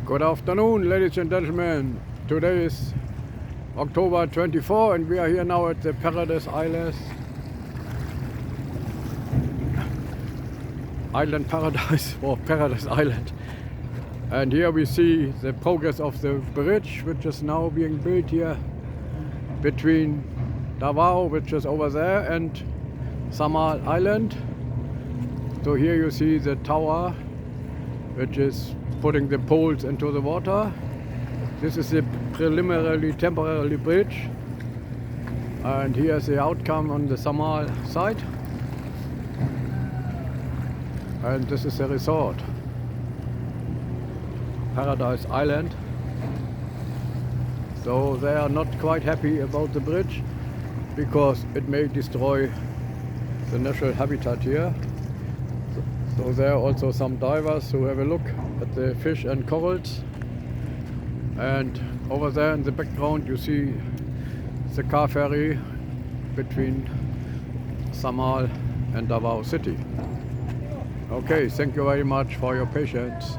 Good afternoon, ladies and gentlemen. Today is October 24 and we are here now at the Paradise Island Paradise or Paradise Island. And here we see the progress of the bridge, which is now being built here between Davao, which is over there, and Samal Island. So here you see the tower, which is putting the poles into the water. This is the temporarily bridge, and here's the outcome on the Samal side, and this is the resort, Paradise Island. So they are not quite happy about the bridge because it may destroy the natural habitat here. So there are also some divers who have a look at the fish and corals. And over there in the background you see the car ferry between Samal and Davao City. Okay, thank you very much for your patience.